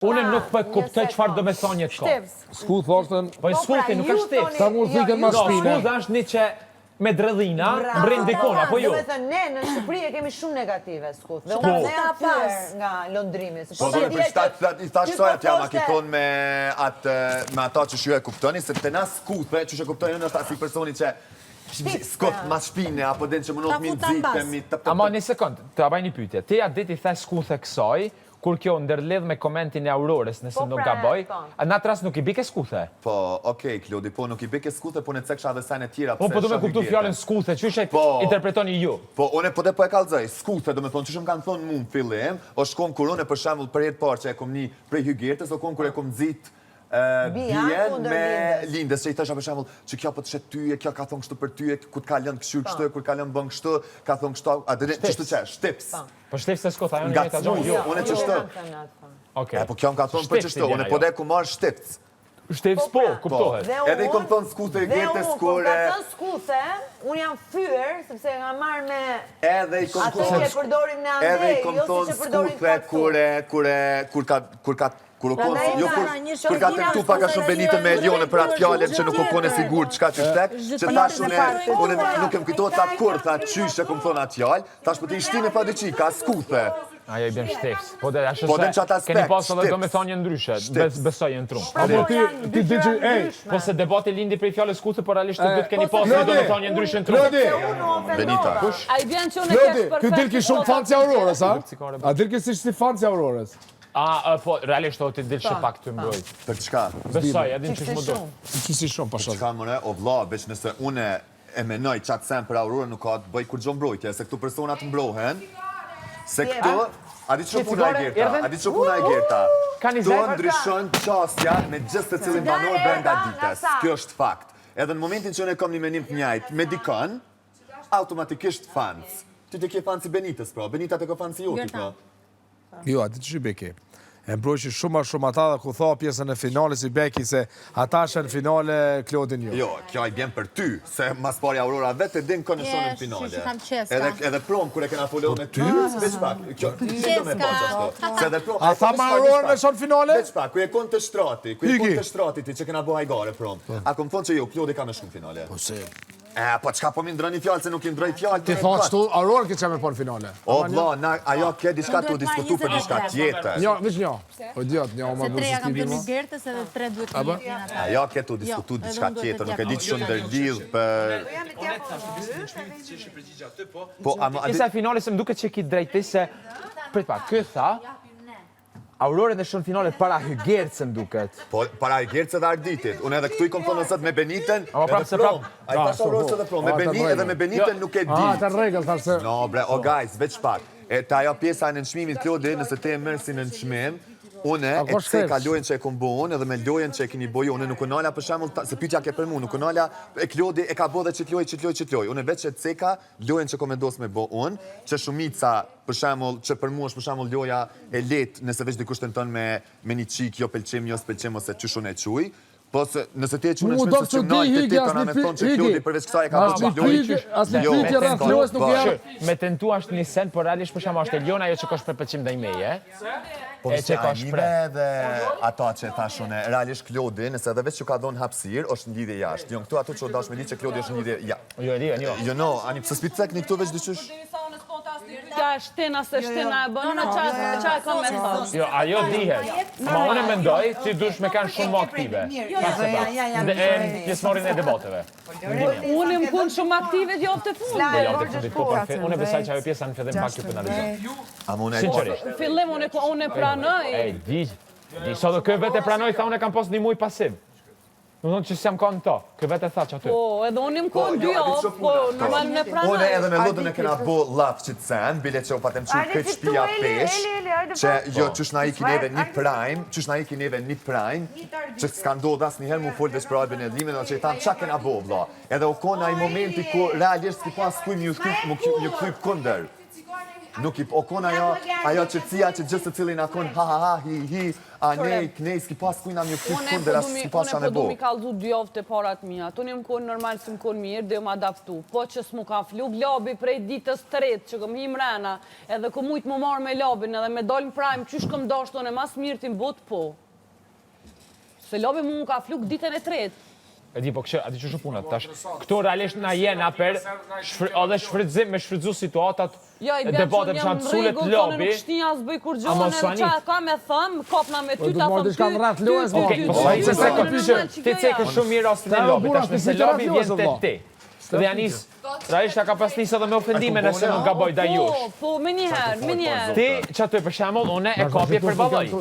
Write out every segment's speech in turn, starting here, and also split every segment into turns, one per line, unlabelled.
Unë nuk po kuptoj çfarë do të thonë këto.
Skuth thoshten.
Po skuthi nuk është shtyps.
Sa muzikën më shpinë.
Skuth është një që me dredhina, mbrin dikon, apo jo?
Do të thënë, ne në Shqipëri e kemi shumë negative skuth. Dhe unë ne pas nga lëndrimi.
Po do të i thash sa t'ja ma kiton me ata që ju e kuptoni, se të na skuthe, që e kuptoni në si personi që skot ma shpine, apo den që më not mi nxitemi.
Ama një sekund, të abaj një pyetje. Ti atë ditë i the skuthe kësaj, kur kjo ndërledh me komentin e Aurorës, nëse nuk gaboj, në atë rast nuk i bike skuthe?
Po, okej, Klodi, po nuk i bike skuthe, po në ceksha dhe sajnë e tjera.
Po du me kuptu fjallën skuthe, që ishe interpretoni ju?
Po, une po e kalzaj, skuthe, do me thonë, që shumë kanë thonë mu në fillim, o shkon kur une, për shemull, për jetë parë që e kom një prej hygjertës, o kon kur e kom zit bjen me lindes, që i thasha për shemull, që kjo po të shetë tyje, kjo ka thonë kështu për tyje, ku t'ka lënë këshur kështu, kur ka lënë bën kështu, ka thonë kështu, qështu që, shtips.
Po shtips se skota, ajo në një të gjohë,
une qështu. Po kjo më ka thonë për qështu, une po dhe ku marë shtips.
Shtips po, kuptohet.
Edhe i kom thonë skuthe i gjetës kur...
Dhe unë, ka thonë skuthe, unë jam fyrë, sepse nga marrë me...
Edhe i kom
thonë... Ato që përdorim në andej,
edhe i kom thonë skuthe kur ka të këtu paka shumë Benitën me Elione për atë fjallën që nuk u kone sigur qka që shtek, që tash unë nuk e më kujtojt atë kur, tha qysh e kom thonë atë fjallë, tash për të ishtine pa diqi, ka skuthe.
Ajo i bjen shtips. Po dhe ashtë se keni pasë edhe do me thonjë ndryshe, besoj e në trumë.
Apo ti di që, ej...
Po se debati lindi prej fjallës skuthe, por realisht të keni pasë edhe do me thonjë ndryshe në trumë.
Benita.
A i bjen që unë kesh perfekt.
Ky dilki shumë fanci Aurorës, a? A dilki si shti fanci Aurorës?
Po, realisht o ti dilë që pak të mbrojt.
Për qka?
Besoj, edhin që shmë do.
Qësi shumë, pashat.
Qka mëre, o vla, veç nëse une e menoj qatë sen për Aurorën nuk ka të bëj kur gjo mbrojtje, se këtu personat mbrohen, se këtu, a di që puna e Gerta, këtu ndryshon qasja me gjithë të cilin banor brenda ditës, kjo është fakt. Edhe në momentin që unë e kom një menim të njajt me dikën, automatikisht fans. Ty të kje fansi Benitës, pra, Benita të ka fansi joti, pra.
Jo, ati që i beki. E mbrojqë shumë ata dhe ku tha pjesën e finale si beki se ata është në finale Klodin jo.
Jo, kjo i bjen për ty, se mas pari Aurora vetë e din kënë shonë në finale. Edhe prom, kër e kena folio me ty, veç pak. Kjo, si do me bëndë
A tha ma Aurora me shonë finale?
Veç pak, kër e konë të shtrati, ti që kena bo hajgare prom. A kom thonë që jo, Klodi ka me shumë finale. Po qka po mi ndroni fjallë, se nuk i ndroj fjallë.
Ti tha qëtu, Aurora këtë që me po në finale.
O, vla, ajo ke diska tu diskutu për diska tjetër.
Njo, veç njo. O, djot, njo, ma bërë
Se 3
së
kam
t'i
të një
vima.
gertës edhe 3 duhet të një tjena ta.
Ajo ke tu diskutu diska tjetër, nuk e ditë shumë ndërlidh për...
Isa finale se më duke që ki drejti se... Prit pa, këtë tha... Aurore në shënë finalet para Hygertë se më duket.
Po, para Hygertë se dhe Arditit. Unë edhe këtu i kom thonë nësët me Benitën edhe prom. A i thasht Aurore se dhe prom. Edhe me Benitën nuk e di.
A, të regëll, thasht se...
No, bre, o guys, veç pak. Ta ajo pjesa në nëshmimit Klodi, nëse te e mërë si në nëshmim, une e ceka lojen që e kom bo unë edhe me lojen që e kini bojo. Une nuk unala për shemull, se pytja ke për mu, nuk unala e Klodi e ka bo dhe qitloj. Une veç e ceka lojen që kom e dos me bo unë, që shumica për shemull, që për mu është për shemull loja e let, nëse veç dikush të në tonë me një qik, jo pëlqim, jo s'pëlqim, ose që shun e quj. Po se nëse ti e që në shmenë se që nëjtë të ti kanë me thonë që Klodi përveç kësaj e ka bërë që lojë.
Asli pytje rrëth lojës nuk jarë.
Me tentu është një sen, por realisht për shemë është e Liona, jo që kosh për pëlqim dhe i meje.
Po vështë anime dhe ata që e thashone, realisht Klodi, nëse edhe veç që ka dhonë hapsir, është në lidhje jashtë. Jo, në këtu ato që dash me di që Klodi është në lidhje jashtë.
Jo, e di, jo.
Jo, no, ani pëse s'picek një këtu veç dyqysh?
Ja, shtina se shtina e bënë, në qa e kam me thonë.
Jo, ajo dihet. Ma unë e mendoj, ti dush me kanë shumë më aktive. Pjesëmorin e debateve.
Unë më kunë shumë aktive gjoftë të fundi.
Unë e besaj që ajo pjesa në fillim pak që penalizon. Sinqerisht.
Fillim unë e pranoj.
Ej, di, so dhe kë vetë e pranoj, tha unë e kam pos një muj pasiv. Nuk thonë që s'jam kanë to, kë vetë e tha që aty.
Po, edhe unë më kunë dy ofë, po, normal me pranoj.
Unë edhe me lodën e kena bo laf që të sen, bile që u patem që këtë shpia pesh, që jo qësh na i kineve një prime, që s'ka ndodh as njëherë mu folë veç për albin e limin, dhe që i thamë qa kena bo, vla. Edhe u kona i momenti ku realisht s'ki pas kuj një këthyp kunder. Nuk i o kon ajo qetësia që gjithë secili na kon ha hi a ne s'ki pas kujna më këtu kundër as s'ki pas çanë
po
bo.
do mi kallzu dy javë të parat mia. Unë më kon normal si më kon mirë, dhe më adaptu. Po që s'mu ka flu labi prej ditës tretë që kom hi mrena, edhe ku mujt më marr me labin edhe me dal në prime, qysh kom dashur unë mas mirë ti bot po. Se labi mu ka flu ditën e tretë.
E di, po kështë, ati që shumë punat, tash. Këto realisht na jena për edhe shfrytëzim me shfrytëzu situatat debate për shanë sulet lobi.
Nuk shtinja s'bëj kur gjohën, qa ka me thëmë, kopna me ty, ta thëmë
ty, ti cekë shumë mirë rastin e lobi, tash nëse lobi vjen të ti. Dhe Janis, realisht ka pas nisë edhe me ofendime nëse nuk gaboj da jush.
Po, me njëherë.
Ti, që aty për shembull, une e kopje për baloj.
Ju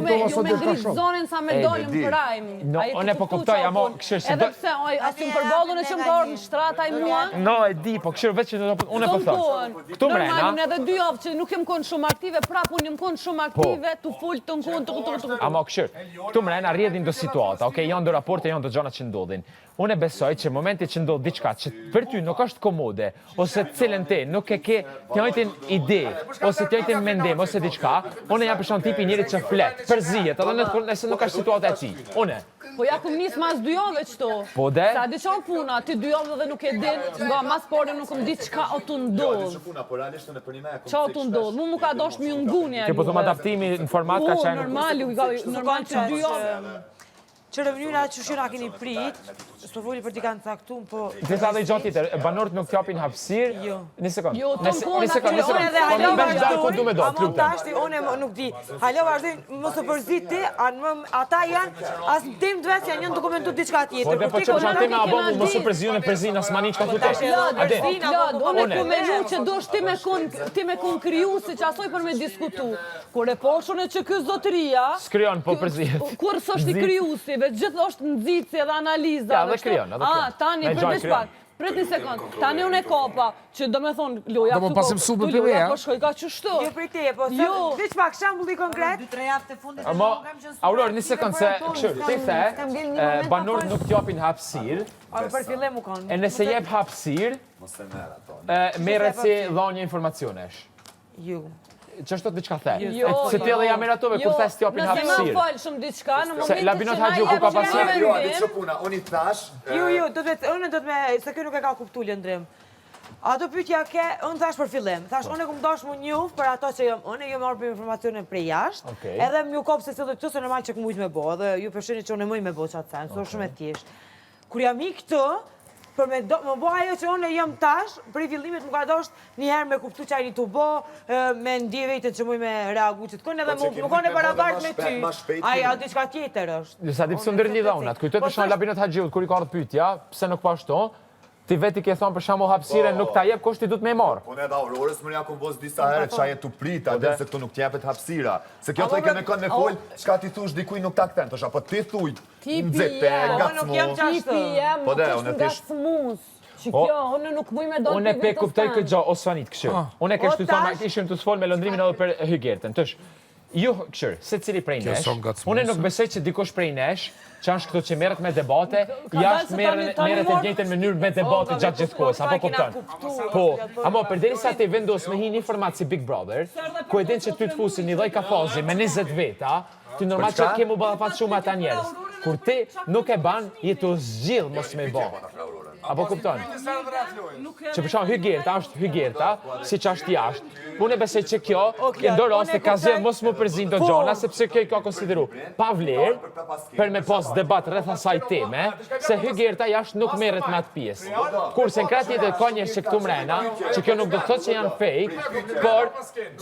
me ngritë zonin sa me dolim prime.
No, une po kuptoj, amo këshirë si do...
Edhe pse, asim për balun e që më ka orë në shtrata i mua.
No, e di, po këshirë veç që une po thosh. Këtu mrena...
Normal, unë edhe 2 javë që nuk jem konë shumë aktive, prap unë jem konë shumë aktive, të full të në konë,
Amo këshirë, këtu mrena rrjedhin do situata, okej, janë do raporte, janë do gjana që ndodhin. Unë besoj që momenti që ndodh diçka që për ty nuk është komode, ose cilën ti nuk e ke të njëjtin ide, ose të njëjtin mendim, ose diçka, unë jam për shkak tipi njerit që flet, përzihet, edhe nëse nuk është situata e tij. Unë.
Po ja kum nis mas 2 javë çto.
Po de?
Sa di çon puna, ti 2 javë dhe nuk e din, nga mas porë nuk kum di çka o tu ndodh. Çao tu ndodh, mu ka dosh mi nguni.
Ti po thon adaptimi në format ka qenë
normal që 2 javë.
Që rëvënyra që shira keni prit, s'po foli për t'i kanë caktuar, po...
Ti tha dhe i gjatë tjetër, banorët nuk t'japin hapësirë.
Jo.
Një sekond.
Jo,
Një sekond. Po më bësh dalë ku du me do,
lutem. Amon tashti, unë nuk di. Halo vazhdojnë, mos të përzit ti, ata janë, as në tim dves janë një dokumentu diçka tjetër.
Po dhe po që përshante me abomu, mos u përzion e përzin, as mani që ka thute.
Unë ku me lu që dosh ti me kun kriju si që asoj për me diskutu. Kur e poshone që kjo zotëria...
S'kryon, po përzihet.
Kur s'është i kryusi, veç gjithë është nëzitësi edhe analiza.
Ja, dhe kryon, edhe kryon.
Tani, përveç pak, pret një sekund, tani unë e kopa, që do me thonë, loja
këtu pasim supë për
loja po shkoj ka qështu.
Jo për teje, po veç pak shembulli konkret. 2-3 javë të fundit.
Auror, një sekund se, këshur, ti the, banorët nuk t'japin hapësirë.
Për fillim u kanë.
E nëse jep hapësirë, merret si dhënie informacionesh.
Jo.
Ç'është diçka the? Se ti edhe jam meratove kur thash t'japin hapësirë.
Nëse më fal shumë diçka në momentin
se Labinot Haxhiu ku ka pasur.
Jo, atë ç'o puna, unë i thash.
Jo, unë do të me se kë nuk e ka kuptuar lëndrim. Ato pyetja ke, unë thash për fillim. Thash unë kum dash më njoh për ato që unë jam marrë për informacione prej jashtë. Edhe më u kop se thotë këtu se normal që mujt me bë, edhe ju përshini që unë më me bë çat sen, është shumë e thjeshtë. Kur jam i këtu, për me bë ajo që unë jam tash, prej fillimit më ka dashur një herë me kuptu që ai tu bë, me ndje vetën që muj me reagu që të kon edhe më kon e barabart me ty. Ai a diçka tjetër është.
Sa di pse ndërlidha unë atë. Kujtohet për shembull Labinot Haxhiut kur i ka ardhur pyetja, pse nuk po ashtu? Ti veti ke thonë për shembull hapësirën nuk ta jep kushti duhet më marr.
Po ne da Aurorës më ja kombos disa herë çaje tu prit atë se këtu nuk t'jepet hapësira. Se kjo thoj me kënd me fol, çka ti thush dikuj nuk ta kthen, thosh apo ti thuj. Nxepe, gacmo.
Po dhe unë gacmus. Shikjo, unë nuk muj me do
unë pe kuptoj këtë gjë Osvanit kështu. Unë e kesh ty thonë ishim të fol me lëndrimin edhe për hygertën. Tash ju kështu, secili prej nesh. Unë nuk besoj që dikush prej nesh që është këto që merret me debate, jashtë merret në njëjtën mënyrë me debate gjatë gjithë kohës, apo kupton? Po, ama përderisa ti vendos me një format si Big Brother, ku e din që ty të fusin një lloj kafazi me 20 veta, ti normal që ke mu ballafat shumë ata njerëz. Kur ti nuk e ban, je të zgjill mos me bë. Apo kupton? Që për shkak hygerta është hygerta, siç është jashtë. Unë besoj që kjo e do raste ka zë mos më përzin do gjona sepse kjo ka konsideru pa vlerë për me pas debat rreth asaj teme, se hygerta jashtë nuk merret me atë pjesë. Kurse në krah tjetër ka njerëz që këtu mrena, që kjo nuk do të thotë që janë fake, por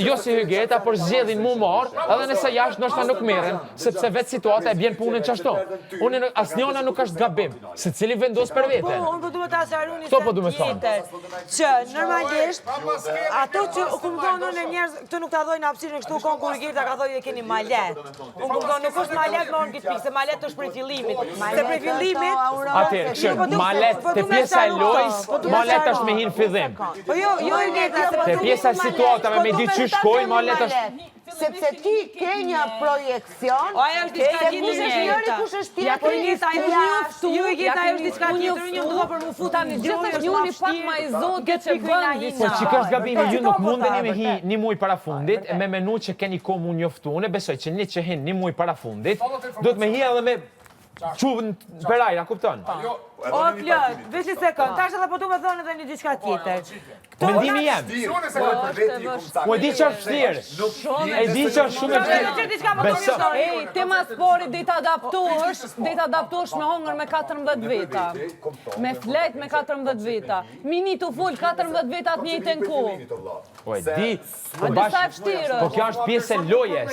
jo si hygerta, por zgjedhin mu marr, edhe nëse jashtë ndoshta nuk merren, sepse vetë situata e bën punën çashtu. Unë asnjëna nuk është gabim, secili vendos për veten.
Po duhet ta sqaroni tjetër. Që normalisht ato që kupton unë njerëz këtu nuk ta dhojnë hapësirën kështu kon kur Gerta ka thojë keni malet. Unë kupton nuk është malet me orë pikë, se malet është prej fillimit. Se prej fillimit
atëherë malet te pjesa e lojës, malet është me hin fillim.
Po jo Gerta,
te pjesa e situatave me diçka shkojnë malet është
sepse ti ke një projekcion.
O, ajo është diçka tjetër.
Kush është njëri, kush është tjetri.
Ju e gjitha ajo është diçka tjetër, unë duha për më futa në gjithë është
njëri pak ma i zotë që bën disa.
Po që është gabimi, ju nuk mundeni me hi një muj para fundit, e me menu që keni ko mu njoftu. Unë besoj që një që hin një muj para fundit, do të me hi edhe me quvën për ajra, kupton?
O, Plot, veç një sekund, tash edhe po du me thonë edhe një diçka tjetër.
Mendimi jam. Po e di që është vështirë. E di që është shumë e vështirë. Beso.
Ej, ti ma spori dhe të adaptosh me hongër me 14 veta. Me flet me 14 veta. Mini të full 14 veta të njëjtën kohë.
Po e di.
Po disa e vështirë.
Po kjo është pjesë e lojes.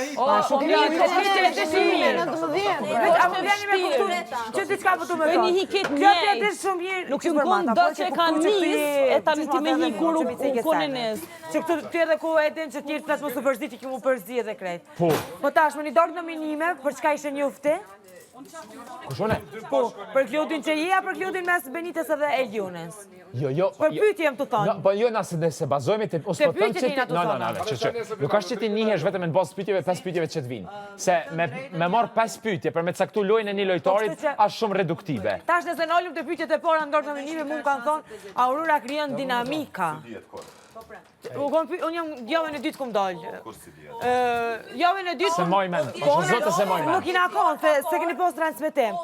Nuk ju mund do që e kanë nis, e tani ti me hi kur u kone nes.
Që këtu edhe ku e din që tjerë të mos u përzi që ki mu përzi edhe krejt.
Po.
Po tash, më një dorë nominime, për çka ishe njofti?
Kushone?
Po, për Klodin që je, për Klodin mes Benites edhe Elionës.
Jo.
Për pyetje jam të thonë.
Po jo, nëse bazojme të...
Te pyetje që na të thonë.
No, nuk është që ti njihesh vetëm në bazë pyetjeve, 5 pyetjeve që të vinë. Se me marr 5 pyetje për me caktu lojën e një lojtarit, është shumë reduktive.
Tash nëse nolëm të pyetjet e para ndorë nominime, mu më kanë thonë, Aurora krijon dinamika. Unë jam javën e dytë kum dalë. Javën e dytë...
Se moj men, është zote se moj men.
Nuk ina konë, se keni post transmitim.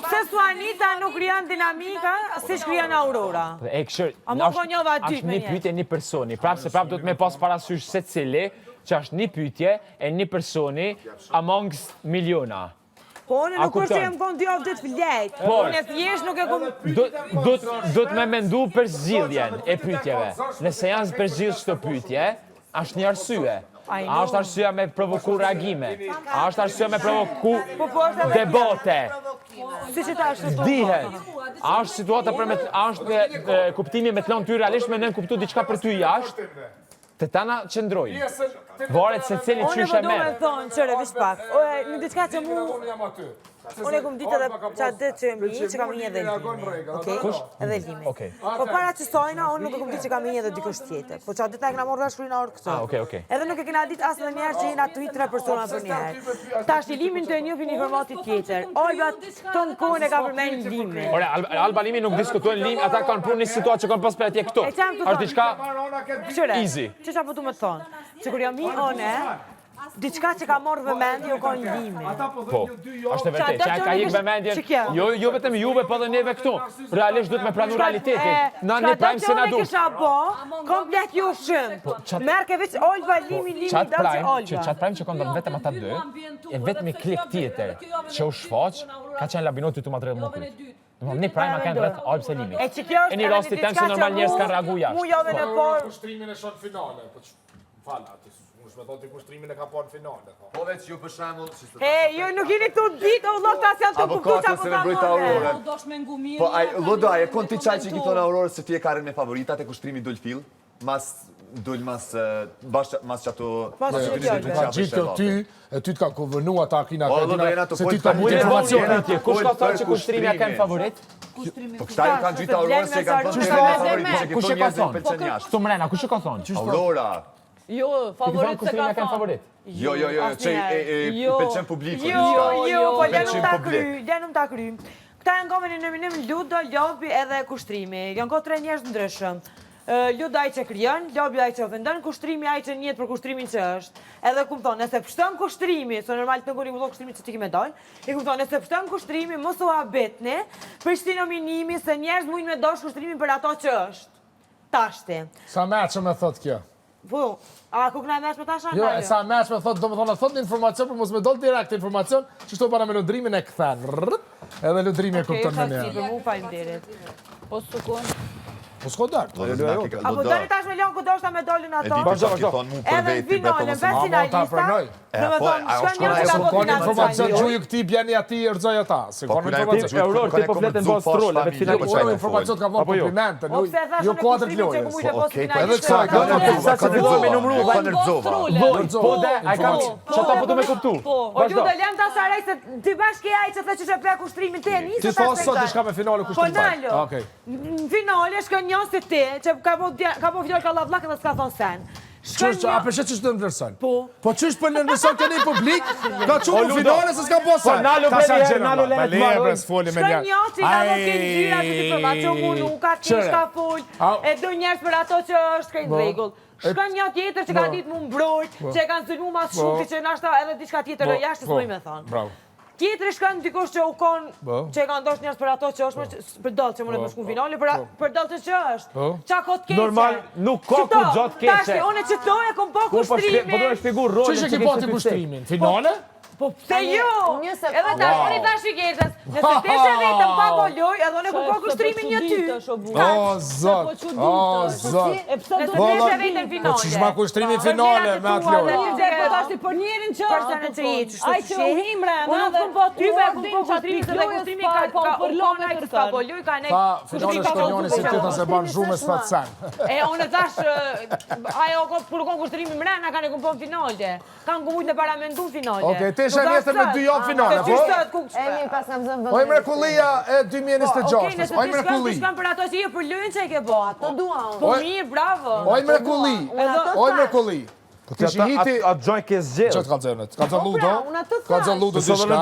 Se Suanita nuk krijon dinamika, si shkrijon Aurora.
E këshër, është një pyetje një personi. Prapë se prapë do të me pas parasysh se cili, që është një pyetje e një personi amongst miliona.
Po, unë nuk është që jem konë 2 javë ditë flet. Unë e thjesht nuk e kom...
Do të me mendu për zgjidhjen e pyetjeve. Nëse janë për zgjidhje çdo pyetje, është një arsye. A është arsyeja me provoku reagime? A është arsyeja me provoku debate?
Si që ta është të
Dihet. A është situata për me... A është kuptimi me të lënë ty realisht me nëmë kuptu diçka për ty jashtë? Të tana qëndrojnë. Varet se cili qyshe merë.
Unë e po du me thonë, qëre, vish pak. Në diçka që mu... Unë e kom ditë edhe qatë dhe që mi, që kam një edhe Limi. Okej? Edhe Limi. Po para që sojna, unë nuk e kom ditë që kam një edhe dikush tjetër. Po qatë ditë e këna morë dhe shkrujna orë këso. Edhe nuk e këna ditë asë në njerë që jena të 3 persona për njerë. Ta është i Limin të njofi një formatit tjetër. Olba të në kohën e ka përmenin Limi.
Ore, Alba Limi nuk diskutojnë Limi, ata kanë pru një situatë që kanë pas për atje këto. Është diçka easy.
Që qa po tu me thonë? Që kur jam mi one, diçka që ka morë vëmendje u konë Limi.
Po, është e vërtet, që a ka hikë vëmendje, jo vetëm juve, po dhe neve këtu. Realisht du të me pranu realitetin. Na një prajmë se na du.
Që atë prajmë komplet ju shumë. Merke veç Olba, Limi, dalë që Olba.
Qatë prajmë që kanë vetëm ata 2, e vetëm i klik tjetër që u shfaq, ka qenë labinoti të madrë mukrit. Një prajma kanë rrët Olbë se Limi. E një rasti temë se normal njerës kanë reagu jashtë.
Mu jove në por...
Kushtrimin e shonë finale, po që falla, unë shme thonë të kushtrimin e ka po në finale.
Po veç ju për shemull...
Ju nuk jeni të ditë, o lofta se janë të kuptu qa po ka
mëne. Po, Lodo, e kon ti qaj që i thonë Aurorës se ti e karen me favoritat e kushtrimi dull fil, dull mas që ato...
Ka gjithë ty, e ty t'ka konvënu ata akina
se ty t'ka mujtë informacion.
Kush ka thonë që kushtrimi a kemë favorit?
Po këta ju kanë gjithë Aurorës që i kanë thonë favorit, që i thonë njerëzën pëlqen jashtë.
Këtu mrena, kush ka thonë?
Aurora.
Jo, favorit se ka thonë.
Jo, që i pëlqen publiku.
Jo, po ljenëm ta kry. Këta janë gome në nominim Ludo, Lobi edhe kushtrimi. Janë ko 3 njerëz ndryshëm. Ludo ai që kryon, Lobi ai që ofendon, kushtrimi ai që njetë për kushtrimin që është. Edhe ku më thonë, nëse pështën kushrimi, se normal të nëguri më do kushrimi që ti kime dojnë, i ku më thonë, nëse pështën kushrimi, mos u habetni, për shti nominimi se njerëz mujnë me dosh kushtrimin për ato që është. Tashti.
Sa me që me thot kjo?
Po, a ku këna meq me tasha?
Jo, e sa meq me thot, do më thonë, thot një informacion, për mos me dollë direkt informacion, që shto para me lundrimin e këthen. Edhe lundrimi e kupton me njerë.
Okej, për mu faleminderit.
Po s'tukon.
Po s'ko dartë.
Apo doni tash me lënë ku do shta me dollin ato?
Edhe
finale, vetë finalista. Në më thonë, shkën një që ka po
Ka informacion që ju këti bjeni ati i rëzoj ata. Se ka informacion.
Auror, ti po fletë në bas trolle, vetë finalisht.
Ka informacion ka vërë komplimente. Jo kuadrët lojës.
Edhe
kësaj,
Sa që filloj me numru, po dhe, a kam që ta po du me kuptu.
O ju dhe lem ta sarej se ti bashkë ai që the që pe kushtrimin te nisë.
Ti thos sot diçka me finale kushtrimin.
Në finale shkën një si ti, që ka po fjallë ka lavlak dhe s'ka thonë sen.
A përshë që të nëndërson?
Po.
Po qështë për nëndërson të një publik, ka që në finale se s'ka posa.
Po nalo lemet marrë.
Shka një që i ka do këtë gjyra që t'i informacion mu nuk ka kesh ka full, e do njerës për ato që është krejnë regull. Shka një tjetër që ka ditë mu mbrojt, që e kanë sulmu mas shumë, që nashta edhe diçka tjetër e jashtë s'moj me thonë. Tjetëri shkanë dikosh që u konë, që e kanë dosh njerës për ato që është, për dalë që më në shku në finale, për dalë që është. Qa ko t'keqe?
Normal, nuk ka ku gjatë keqe.
Tashti, one që to e kom po kushtrimin.
Po do e shpjegu rolin
që ke pati kushtrimin? Finale?
Po pse jo? Edhe tash unë tash i gjetës. Nëse teshe vetëm pa goloj, edhe unë ku po kushtrimin një ty.
O zot. O zot.
Nëse teshe vetëm finale.
Po ç'ma kushtrimin finale me atë lojë.
Po tash për njërin që
personën që jetë,
ai që u himre,
unë nuk po ty ve ku po kushtrimin se kushtrimi ka përlona i ka goloj ka ne.
Finale shkonjoni si teta se ban zhumë s'fat sen.
E unë tash ajo kur kon kushtrimin mrena kanë kupon finale. Kanë kumujt në paramendu finale.
Teshe vjetër me 2 javë finale, po?
Emi pas kam zënë vëndë.
Oj mrekullia e 2026. Oj mrekulli.
Shkam për ato që jo për lojën që e ke bo.
Ato duan.
Po mirë, bravo.
Oj mrekulli. Oj mrekulli.
A gjoj ke zgjedh.
Qëtë ka zënët? Ka zënë ludo? Ka zënë ludo
të shka.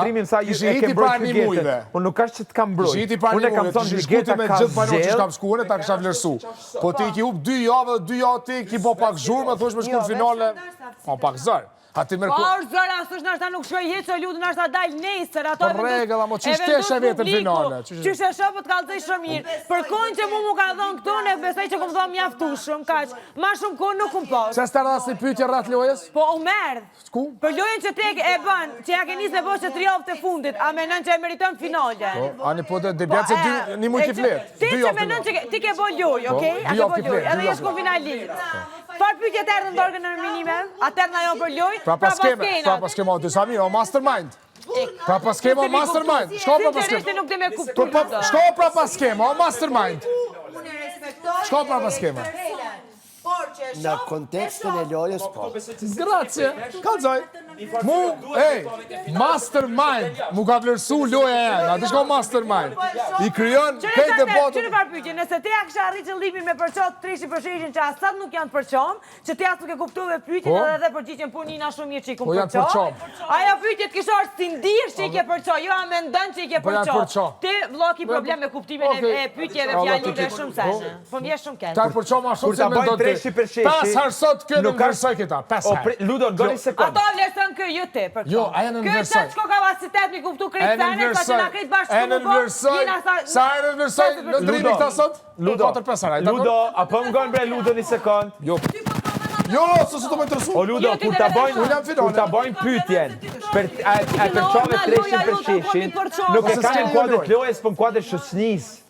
Ishë hiti pra një mujve.
Unë nuk ashtë që të kam brojt.
Ishë hiti pra një mujve. Ishë shkuti me gjithë banor që shkam shkuene, ta kësha vlerësu. Po ti ki up 2 javë dhe 2 javë ti ki bo pak zhurë, me thush me shku në finale. Po pak zërë.
Po është zëra, sështë nështë ta nuk shkoj hitë që lutë nështë ta dalë nesër.
Po regëlla, mo qështë teshe vetër finale?
Qështë e shopët kalëzoj shumë mirë. Për konë që mu ka dhonë këtu, ne besoj që këmë dhonë mjaftu shumë, kaq. Ma shumë konë nuk këmë posë.
Se s'ta rrasë i pytje rratë lojës?
Po u merdë.
S'ku?
Për lojën që te e banë, që ja ke njës me boshë 3 javë të fundit, a menon që e meriton finale?
Ani po dhe bjatë se një mujt ki fletë.
Ti që menon që ti ke bo lojë, okej? A ke bo lojë, edhe jesh ku finalistë. Farë pytje të erdhë në dorgën në minime, atër në jo për lojë,
pra pas skema o disa mirë, o mastermind. Pra pas skema o mastermind. Shko pra pas skema. Shko pra pas skema o mastermind. Shko pra pas skema.
Në kontekstin e lojës, po.
Grazie, kalzoj. Mu, mastermind, mu ka vlerësu loja e janë, atë shko mastermind. I kryon, kejt dhe botë.
Qënë farë pyqe, nëse te a kësha arri qëllimin me përqot trishi përshishin që asat nuk janë përqom, që te asë nuk e kuptu dhe pyqin edhe dhe përgjitjen punina shumë mirë që i kumë përqom. Aja pyqe të kishë orë sindirë që i ke përqom, jo a me ndën që i ke përqom. Ti vloki problem me kuptimin e pyqjeve fjallive shumë sene. Po mje shumë ketë.
Ta përqom a shumë se me ndën ti. 5 herë sot kjo në vlerësoj këta, 5 herë.
Ludo, ngoni sekund.
Ato vlerësën kë ju te për këto.
Jo, aja në vlerësoj.
Kë qëtë kapacitet mi kuptu krejtë sene, sa që na krejtë bashkë
e në vlerësoj. Sa e në vlerësoj, në ndrimi këta sot? Ludo,
Ludo, apo më ngonë bre Ludo një sekund.
Jo, së të më interesu.
O Ludo, kur ta bojnë pytjen, për përqove treshin për shishin, nuk e ka në kuadrët lojës, për në kuadrët shësnis.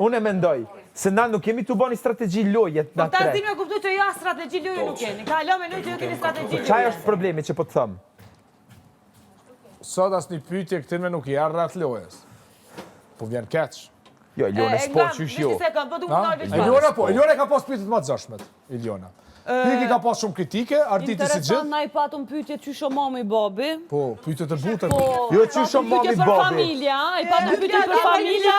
Unë e mendoj. Se na nuk kemi të bani strategi lojet
na tre. Po ta zdi me kuptu që jo strategi loje nuk keni. Ka lo me nëjë që jo keni strategi loje.
Qaj është problemi që po të thëmë?
Sot asë një pytje këtime nuk i arë rratë lojës. Po vjen keqë.
Jo, Ilione s'po qysh jo.
Ilione ka pas pytjet ma të zashmet. Iliona. Piki ka pas shumë kritike, artiti si gjithë.
Interesant, na i patëm pytje qysho mami babi.
Po, pytje të butën.
Jo, qysho mami babi.
Pytje për familja, i patëm pytje për familja.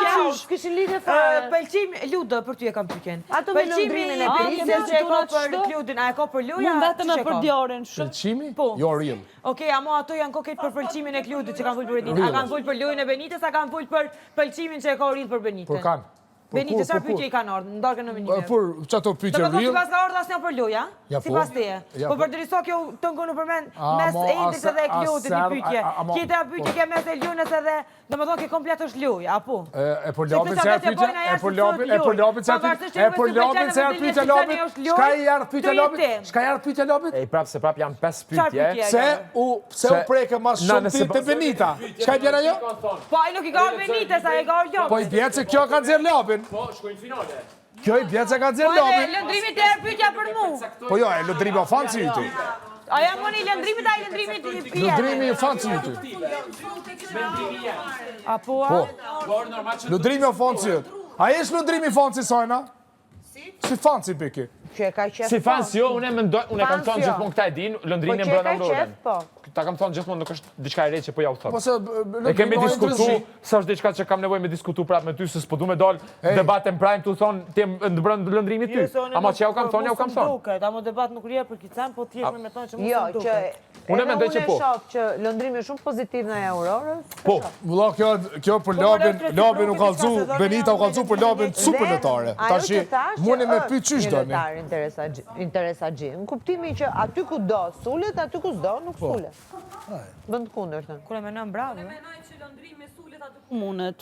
Kishin lidhe fare.
Pëlqim, Ludo, për ty e kam pytjen.
Ato me lëndrimin e
prisjes që e ka për Kludin, a e ka për Luja?
Më vetëm e për djarin shumë.
Pëlqimi?
Po.
Jo, real.
Okej, amo ato janë koket për pëlqimin e Kludit që kanë vull për Benitez. A kanë vull për lojën e Benitez, a kanë vull për pëlqimin që e ka rritë për Benitez?
Por kanë.
Benitez, sa pytje i kanë ardhë, në darkën në minime?
Por, që ato pytje real?
Të përdo që pas ka ardhë asë një për loja, si pas teje. Po për dëriso kjo të ngonu përmen mes Endrës edhe Kludit një pytje. Kjete a pytje ke mes e Ljonës edhe, dhe më thonë ke komplet është loj, apo?
E por Lopin se e pytje, e por Lopin se e pytje Lopin, shka i jarë pytje Lopin? Shka i jarë pytje Lopin?
E prap se prap janë 5 pytje.
Pse u preke mas shumë ti të Benita? Shka i bjena jo?
Po, a i nuk i ka orë Benitez, a i ka orë Lopin.
Po i bjetë se kjo ka nëzirë Lopin.
Po, shkojnë finale.
Kjo i bjetë se ka nëzirë Lopin.
Po, e lëndrimit e pytja për mu.
Po jo, e lëndrimi o fanë si ju ty.
A jam mëni lëndrimit a i lëndrimit i pjetë?
Lëndrimi o fanë si ju ty.
A po, a?
Lëndrimi o fanë si ju ty. A jesh lëndrimi fanë si sajna? Si fanë si piki.
Që e ka qef
Si fans jo, unë kam thonë gjithmonë këta e din, lëndrimin brenda Aurorën. Ta kam thonë gjithmonë, nuk është diçka e re që po ja u thonë. E kemi diskutu, sa është diçka që kam nevojë me diskutu prapë me ty, se s'po du me dal debatin prime tu thonë ti brenda lëndrimit ty. Ama që ja u kam thonë, ja u kam thonë.
Amo debat nuk rrihet për Kicen, po thjesht me thonë që mos
Jo,
të
që
duket.
Unë mendoj që po.
Unë e shoh që lëndrimi është shumë pozitiv në Aurorës.
Po.
Vëlla, kjo për labin u kallzu, Benita u kallzu për labin super lotare. Tashi, mundi me pyet çish doni.
Interesa gjë. Në kuptimi që aty ku do sulet, aty ku s'do nuk sulet. Bënd kundërtën.
Kur e menon bravo.
Menoj që lëndrimi sulet aty ku mundet.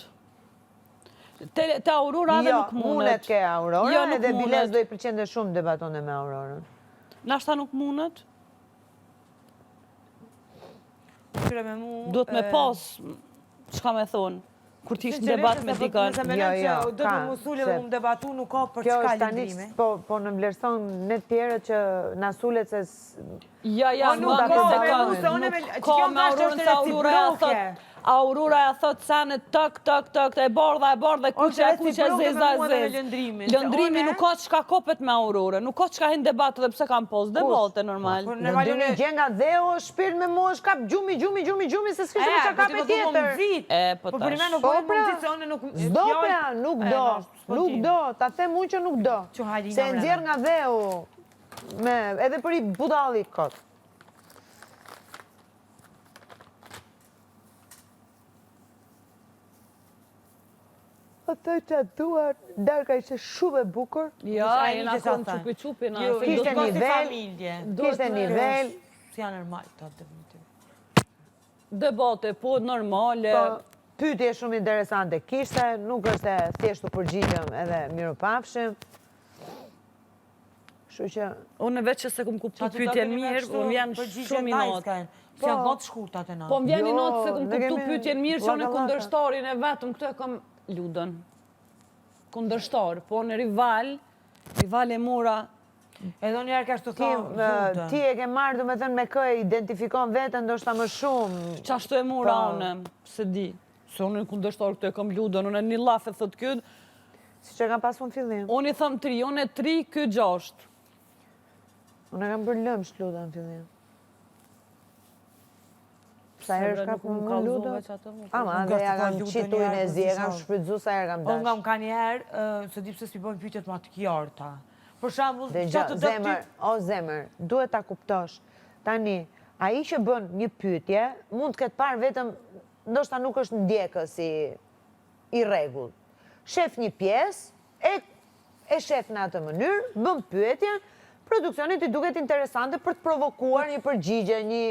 Te Aurora dhe nuk mundet.
Mundet ke Aurora,
Jo, nuk
edhe
mundet.
Biles do i përqende shumë debatone me Aurorën.
Nashta nuk mundet.
Kyre me mu...
Duhet me pas, çka me thonë, kur t'ish në debat me dikën.
Nëse menon që do të mu sule dhe mu debatu, nuk ka për çka lëndrime.
Po në vlerëson në tjerë që na sulet se...
Ja,
nuk
më
ka,
sekundë.
unë me...
Nuk ka me Aurorën se Aurora ja thot sene tak, e bardha, kuqe, zeza. Lëndrimi nuk ka qka kopet me Aurorën, nuk ka qka hin debat dhe pse kam pos, debate normal.
Lëndrimi gjen nga dheo, shpirt me mosh, kap gjumi, se s'kishtë me që kap e tjetër.
Po për me nuk po mundit se one nuk...
Zdo pra, nuk do, ta them unë që nuk do. Se nxjerr nga dheu, edhe për i budalli kot. Atë që duar, darka ishte shumë e bukur.
Ja, e nga konë qupi-qupi.
Kishte nivel.
Si janë normal, ta definitiv.
Debate, po, normale.
Pyetje shumë interesante kishte, nuk është e thjeshtu përgjigjëm edhe mirë pafshim. Kështu që...
Unë veç që se kum kuptu pyetjen mirë, po më vjen shumë i natë.
Si janë gotë shkurtat e natë.
Po më vjen i natë se kum kuptu pyetjen mirë që unë kundërshtarin e vetëm, këtu e kam ludën. Kundërshtar, po në rival e mora.
Edhe njerë ka shtu thonë.
Ti e ke marrë, me thënë, me kë identifikon vetën, ndoshta më shumë.
Qashtu e mora unë, se di. Se unë në kundërshtar këtu e kam ludën, unë e një lafe thot këtë.
Si që kam pasu në fillim.
Unë i thëm 3, unë e 3, këtë 6.
Unë e kam bërë lëmë shluda në fillim. Sa herë shka për më ludë? Ama, dhe ja kam qitu i në zi, e kam shfrydzu sa herë kam dash.
Unë nga më ka njerë, se di pëse s'pi bojnë pyetjet ma të kjarta. Për shambull,
që të dëpty... O zemër, duhet ta kuptosh. Tani, a i që bën një pyetje, mund të këtë parë vetëm, ndoshta nuk është ndjekës i regull. Shef një pjesë, e shef në atë mënyrë, bën pyetje, produksionit i duket interesante për të provokuar një përgjigje, një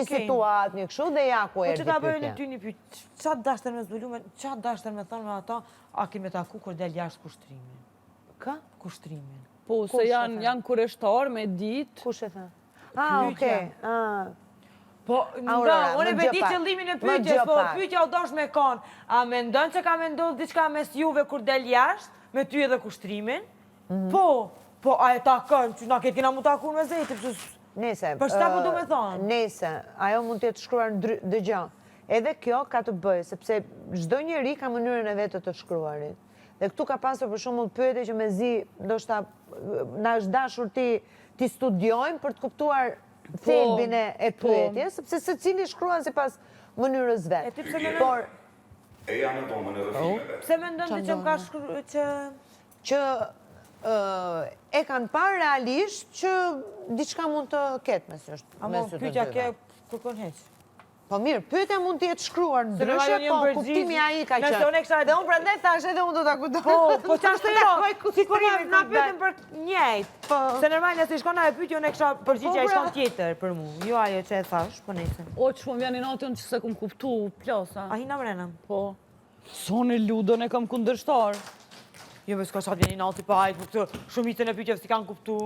situatë, një këshu, dhe ja ku erdi pyetja.
Po që ta bëjnë ty një pyetje, qatë dashtër me zbulume, qatë dashtër me thonë me ata, a kime taku kur del jashtë kushtrimin?
Ka?
Kushtrimin.
Po, se janë kureshtar me ditë.
Kush e tha? Okej.
Po, unë e beti qëllimin e pyetjes, po pyetja o dosh me konë, a me ndonë që ka me ndonë diçka mes juve kur del jashtë, me ty edhe kushtrimin? Po, a e takën, që na këtë kina mu takun me zeti,
Nese.
Për shta po du me thonë?
Nese, ajo mund të jetë shkruar në dëgjo. Edhe kjo ka të bëjë, sepse çdo njeri ka mënyrën e vetë të shkruarit. Dhe këtu ka pasur për shembull pyetje që me zi, ndoshta na është dashur ti studiojmë për të kuptuar thelbin e pyetjes, sepse secili shkruan sipas mënyrës vet. Por
pse mendon ti që më ka shkruar
që e kanë parë realisht që diçka mund të ketë mes sytë të dyve.
Amo pyetja ke kërkon heq.
Po mirë, pyetja mund të jetë shkruar ndryshe, po kuptimi ai ka qenë. Dhe unë prandaj thash edhe unë do ta kujtoj.
Po çfarë jo? Sikur na pyetën për njëjtë. Se normalisht nëse shkon ajo pyetje unë kisha përgjigje ai shkon tjetër për mua. Jo ajo që e thash, po nejse.
O ç'm vjen natën që se kum kuptu plosa.
A hina mrenam?
Po. Sonë ludën e kam kundërshtar.
Jo, me s'ka qatë vjeni nalti pa hajtë, për këtë shumitën e pyqeve si kanë kuptu.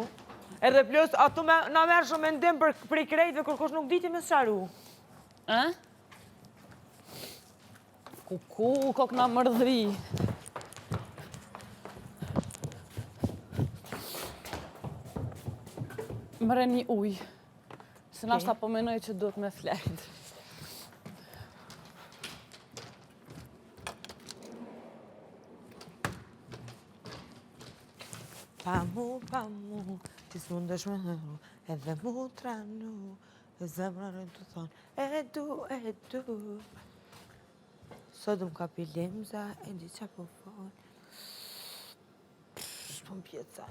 Edhe plus, ato na merë shumë mendim për i krejtve, kërkosh nuk diti me sharu.
Kuku, kok na mërdhri. Mëre një uj. Se nashta po menoj që duhet me flejt.
Pa mu, ti s'mundesh me hëru, edhe mu tranu, e zemrën të thonë, e du. Sot ka pilimza, e di qa po fol. Shpon pjeca.